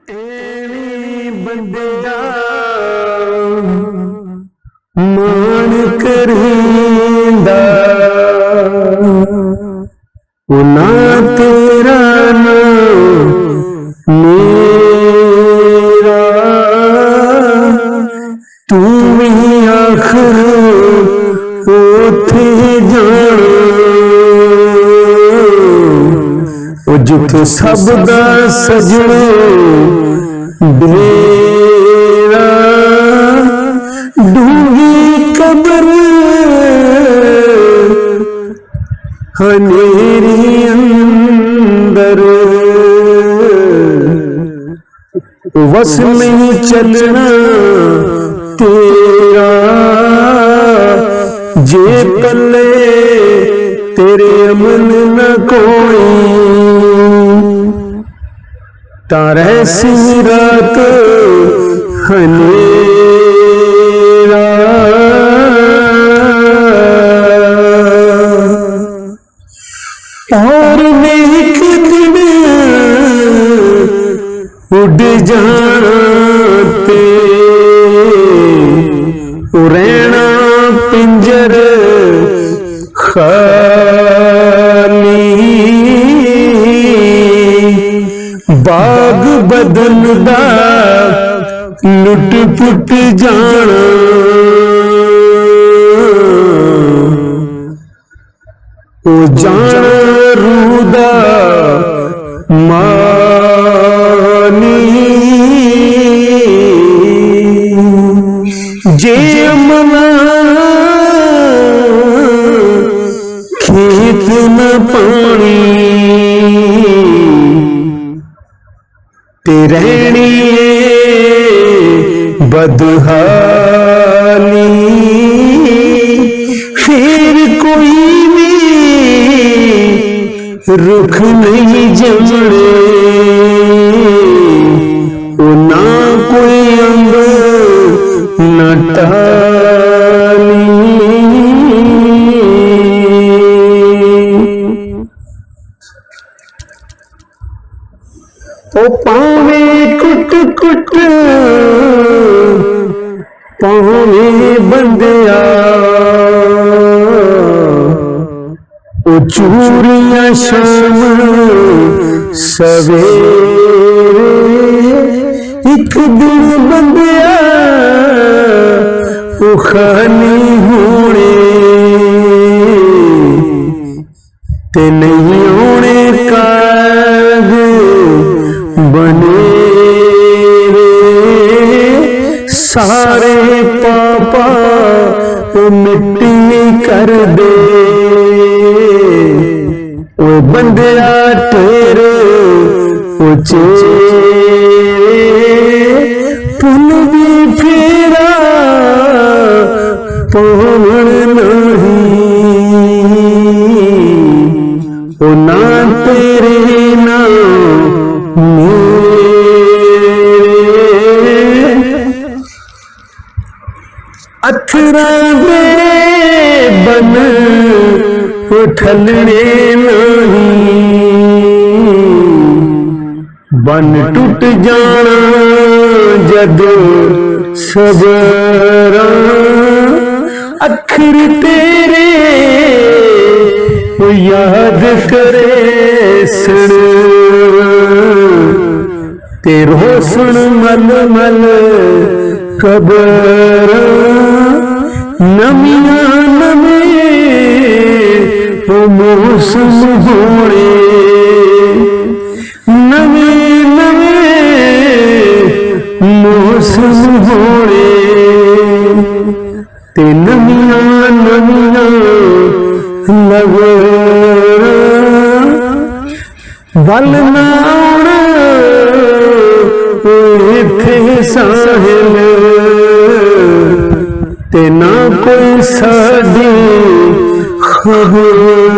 ਐਵੇਂ ਬੰਦਿਆ ਮਾਣ ਕਰੀਂਦਾ ਉਹ ਨਾ ਤੇਰਾ ਨਾ ਮੇਰਾ ਤੂੰ ਵੀ ਆਖਰ ਉੱਥੇ ਜਾਣਾ ਉਹ ਜਿੱਥੇ ਸਭ ਦਾ ਸਜਣਾ ਡੇਰਾ ਡੂੰਘੀ ਕਬਰ ਹਨੇਰੀ ਅੰਦਰ ਵਸ ਨਹੀਂ ਚੱਲਣਾ ਤੇਰਾ ਜੇ ਪੱਲੇ तेरे अमन न कोई तारे सी रात हनेरा और एक दिन उड़ जाना ते रहना पिंजर खाली बाग बदन दा लुट पुट जाना ओ जान रूदा मानी जे मना खेत न पानी ते रहनी बदहाली फिर कोई भी रुख नहीं जमने वो ना कोई अंब न टाली ओ पावे कुट कुट पावे बंदिया ओ चूरियां शाम सवेरे एक दिन बंदिया ओ खाली होने ते नहीं होने काग बने सारे पापा वो मिट्टी कर दे वो बंदिया तेरे वो चेरे पुल भी फेरा पवन नहीं वो ना तेरे ना अथरा दे बन उठलने नहीं बन टूट जाना जदो सबरा अखर तेरे वो याद करे सुन तेरो सुन मल मल कबर नमियां नमे वो मौसम होने नमे नमे मौसम होने ते नमियां नमियां लगर वल ना आउणा इत्थे साहिल ते ना कोई साडी खबर।